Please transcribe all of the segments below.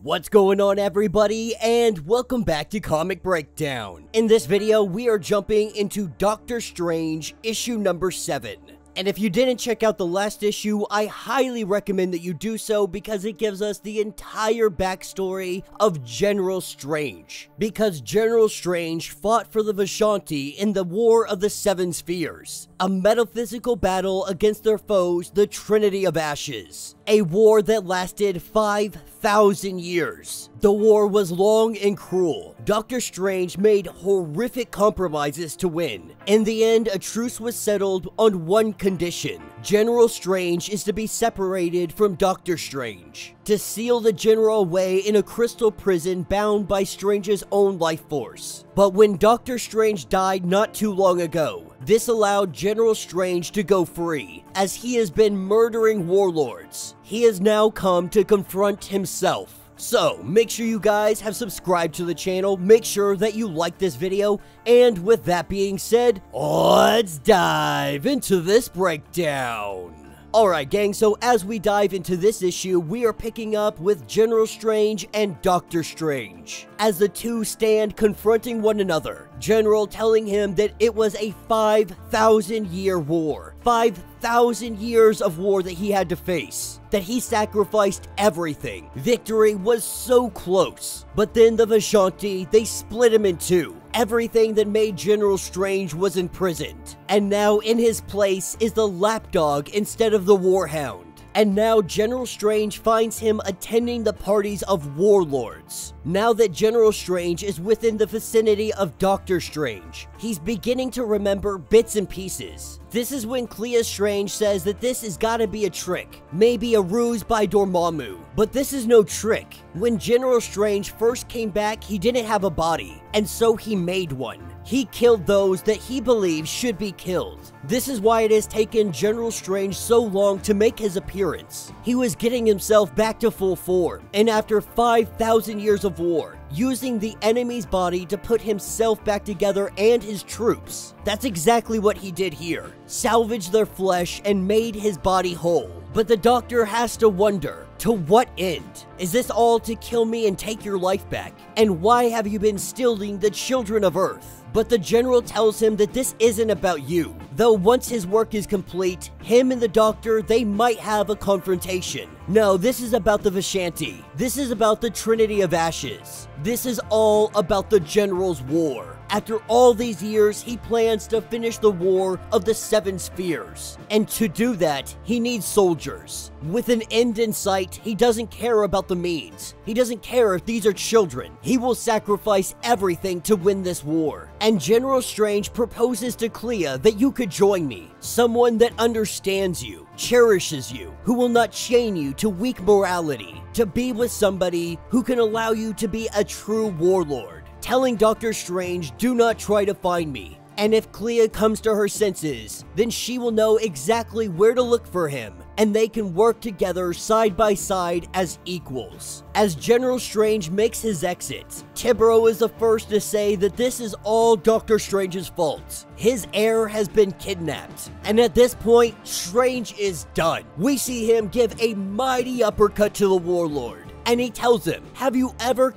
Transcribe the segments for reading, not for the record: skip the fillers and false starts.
What's going on, everybody, and welcome back to Comic Breakdown. In this video, we are jumping into Doctor Strange issue number 7. And if you didn't check out the last issue, I highly recommend that you do so because it gives us the entire backstory of General Strange. Because General Strange fought for the Vishanti in the War of the Seven Spheres, a metaphysical battle against their foes, the Trinity of Ashes. A war that lasted 5,000 years. The war was long and cruel. Doctor Strange made horrific compromises to win. In the end, a truce was settled on one condition. General Strange is to be separated from Doctor Strange, to seal the General away in a crystal prison bound by Strange's own life force. But when Doctor Strange died not too long ago, this allowed General Strange to go free, as he has been murdering warlords. He has now come to confront himself. So, make sure you guys have subscribed to the channel, make sure that you like this video, and with that being said, let's dive into this breakdown. Alright gang, so as we dive into this issue, we are picking up with General Strange and Doctor Strange, as the two stand confronting one another. General telling him that it was a 5,000-year war. 5,000 years of war that he had to face. That he sacrificed everything. Victory was so close. But then the Vishanti, they split him in two. Everything that made General Strange was imprisoned. And now in his place is the lapdog instead of the warhound. And now General Strange finds him attending the parties of warlords. Now that General Strange is within the vicinity of Doctor Strange, he's beginning to remember bits and pieces. This is when Clea Strange says that this has gotta be a trick, maybe a ruse by Dormammu. But this is no trick. When General Strange first came back, he didn't have a body, and so he made one. He killed those that he believes should be killed. This is why it has taken General Strange so long to make his appearance. He was getting himself back to full form, and after 5,000 years of war, using the enemy's body to put himself back together and his troops. That's exactly what he did here. Salvaged their flesh and made his body whole. But the Doctor has to wonder, to what end? Is this all to kill me and take your life back? And why have you been stealing the children of Earth? But the General tells him that this isn't about you. Though once his work is complete, him and the Doctor, they might have a confrontation. No, this is about the Vishanti. This is about the Trinity of Ashes. This is all about the General's war. After all these years, he plans to finish the War of the Seven Spheres. And to do that, he needs soldiers. With an end in sight, he doesn't care about the means. He doesn't care if these are children. He will sacrifice everything to win this war. And General Strange proposes to Clea that you could join me. Someone that understands you, cherishes you, who will not chain you to weak morality. To be with somebody who can allow you to be a true warlord. Telling Doctor Strange, do not try to find me. And if Clea comes to her senses, then she will know exactly where to look for him, and they can work together side by side as equals. As General Strange makes his exit, Tibro is the first to say that this is all Doctor Strange's fault. His heir has been kidnapped, and at this point, Strange is done. We see him give a mighty uppercut to the warlord. And he tells him, have you ever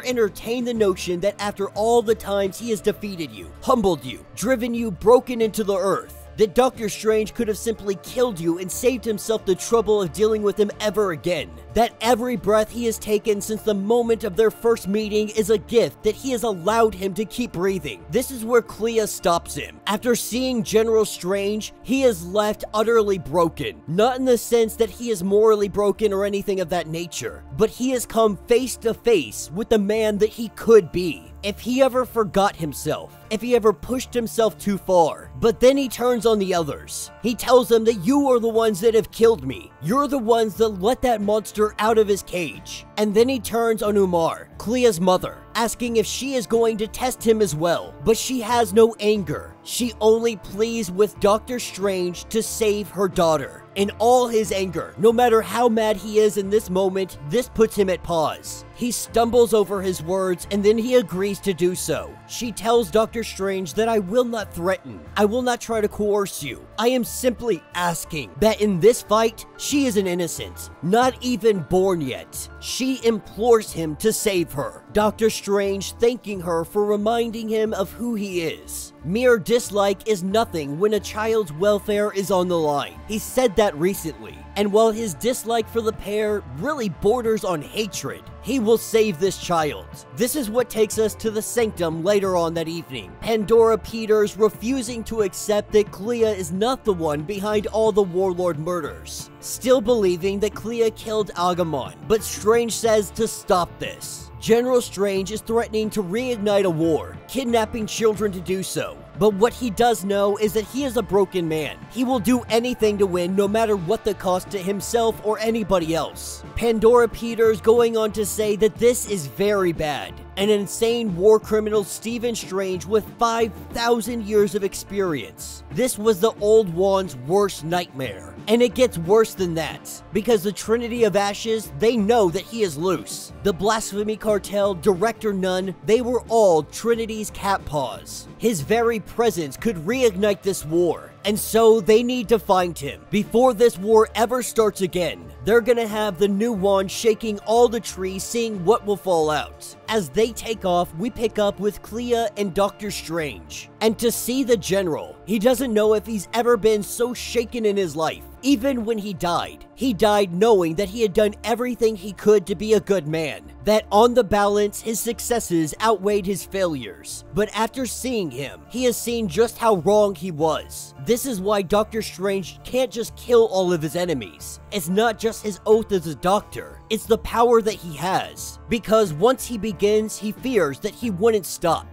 entertained the notion that after all the times he has defeated you, humbled you, driven you broken into the earth, that Doctor Strange could have simply killed you and saved himself the trouble of dealing with him ever again? That every breath he has taken since the moment of their first meeting is a gift that he has allowed him to keep breathing. This is where Clea stops him. After seeing General Strange, he is left utterly broken. Not in the sense that he is morally broken or anything of that nature, but he has come face to face with the man that he could be. If he ever forgot himself, if he ever pushed himself too far. But then he turns on the others. He tells them that you are the ones that have killed me. You're the ones that let that monster out of his cage. And then he turns on Umar, Clea's mother, asking if she is going to test him as well. But she has no anger. She only pleads with Doctor Strange to save her daughter. In all his anger, no matter how mad he is in this moment, this puts him at pause. He stumbles over his words and then he agrees to do so. She tells Doctor Strange that I will not threaten. I will not try to coerce you. I am simply asking that in this fight, she is an innocent, not even born yet. She implores him to save her. Doctor Strange thanking her for reminding him of who he is. Mere dislike is nothing when a child's welfare is on the line. He said that recently. And while his dislike for the pair really borders on hatred, he will save this child. This is what takes us to the sanctum later on that evening. Pandora Peters refusing to accept that Clea is not the one behind all the Warlord murders. Still believing that Clea killed Agamon, but Strange says to stop this. General Strange is threatening to reignite a war, kidnapping children to do so. But what he does know is that he is a broken man. He will do anything to win, no matter what the cost to himself or anybody else. Pandora Peters going on to say that this is very bad. An insane war criminal Stephen Strange with 5,000 years of experience. This was the Old One's worst nightmare. And it gets worse than that, because the Trinity of Ashes, they know that he is loose. The Blasphemy Cartel, Director Nunn, they were all Trinity's cat paws. His very presence could reignite this war, and so they need to find him. Before this war ever starts again, they're gonna have the new wand shaking all the trees, seeing what will fall out. As they take off, we pick up with Clea and Doctor Strange. And to see the General, he doesn't know if he's ever been so shaken in his life. Even when he died knowing that he had done everything he could to be a good man. That on the balance, his successes outweighed his failures. But after seeing him, he has seen just how wrong he was. This is why Doctor Strange can't just kill all of his enemies. It's not just his oath as a doctor, it's the power that he has. Because once he begins, he fears that he wouldn't stop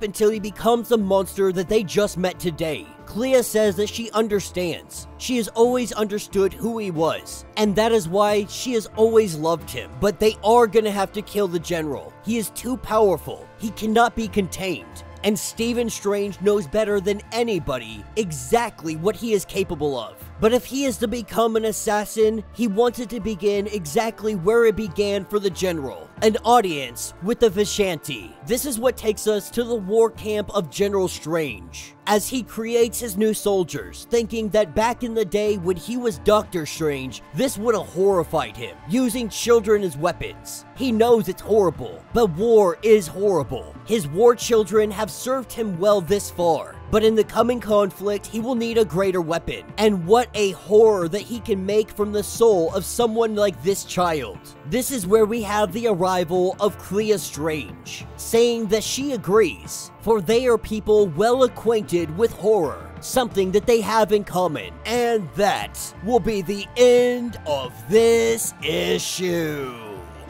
until he becomes the monster that they just met today. Clea says that she understands. She has always understood who he was, and that is why she has always loved him. But they are gonna have to kill the General. He is too powerful. He cannot be contained. And Stephen Strange knows better than anybody exactly what he is capable of. But if he is to become an assassin, he wants it to begin exactly where it began for the General. An audience with the Vishanti. This is what takes us to the war camp of General Strange. As he creates his new soldiers, thinking that back in the day when he was Doctor Strange, this would have horrified him, using children as weapons. He knows it's horrible, but war is horrible. His war children have served him well this far, but in the coming conflict, he will need a greater weapon. And what a horror that he can make from the soul of someone like this child. This is where we have the arrival of Clea Strange, saying that she agrees, for they are people well acquainted with horror, something that they have in common. And that will be the end of this issue.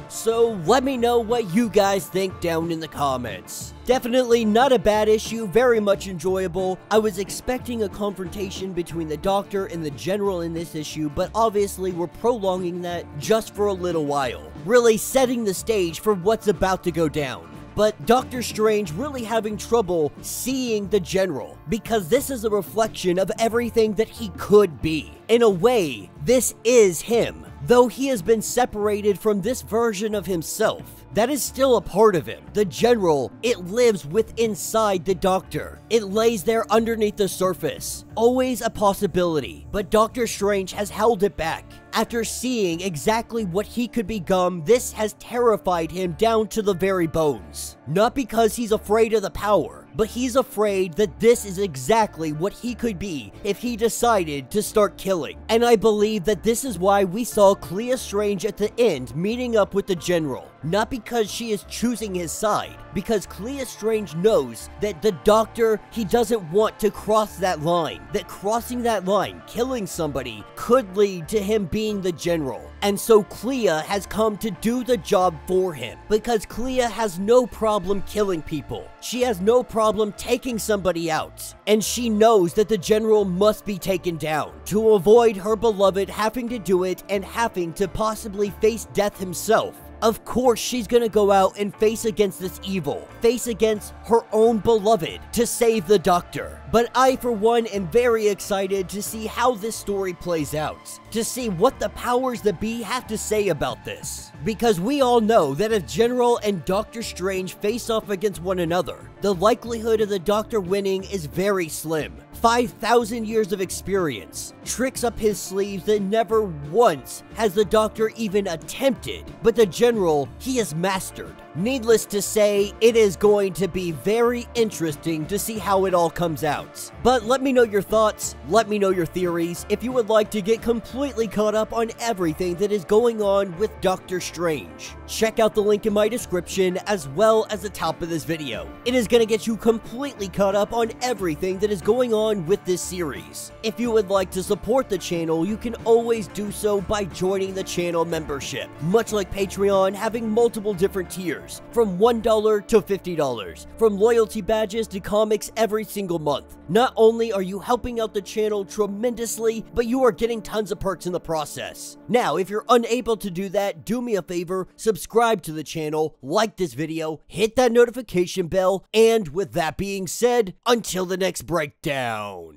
So let me know what you guys think down in the comments. Definitely not a bad issue, very much enjoyable. I was expecting a confrontation between the Doctor and the General in this issue, but obviously we're prolonging that just for a little while, really setting the stage for what's about to go down. But Doctor Strange really having trouble seeing the General, because this is a reflection of everything that he could be. In a way, this is him. Though he has been separated from this version of himself, that is still a part of him. The General, it lives inside the Doctor. It lays there underneath the surface. Always a possibility, but Doctor Strange has held it back. After seeing exactly what he could become, this has terrified him down to the very bones. Not because he's afraid of the power, but he's afraid that this is exactly what he could be if he decided to start killing. And I believe that this is why we saw Clea Strange at the end meeting up with the General. Not because she is choosing his side, because Clea Strange knows that the Doctor, he doesn't want to cross that line. That crossing that line, killing somebody, could lead to him being the General. And so Clea has come to do the job for him, because Clea has no problem killing people. She has no problem taking somebody out, and she knows that the General must be taken down to avoid her beloved having to do it and having to possibly face death himself. Of course, she's gonna go out and face against this evil, face against her own beloved to save the Doctor. But I, for one, am very excited to see how this story plays out, to see what the powers that be have to say about this. Because we all know that if General and Doctor Strange face off against one another, the likelihood of the Doctor winning is very slim. 5,000 years of experience, tricks up his sleeves that never once has the Doctor even attempted, but the General, he has mastered. Needless to say, it is going to be very interesting to see how it all comes out. But let me know your thoughts, let me know your theories, if you would like to get completely caught up on everything that is going on with Doctor Strange. Check out the link in my description as well as the top of this video. It is going to get you completely caught up on everything that is going on with this series. If you would like to support the channel, you can always do so by joining the channel membership. Much like Patreon, having multiple different tiers, from $1 to $50, from loyalty badges to comics every single month. Not only are you helping out the channel tremendously, but you are getting tons of perks in the process. Now, if you're unable to do that, do me a favor, subscribe to the channel, like this video, hit that notification bell, and with that being said, until the next breakdown.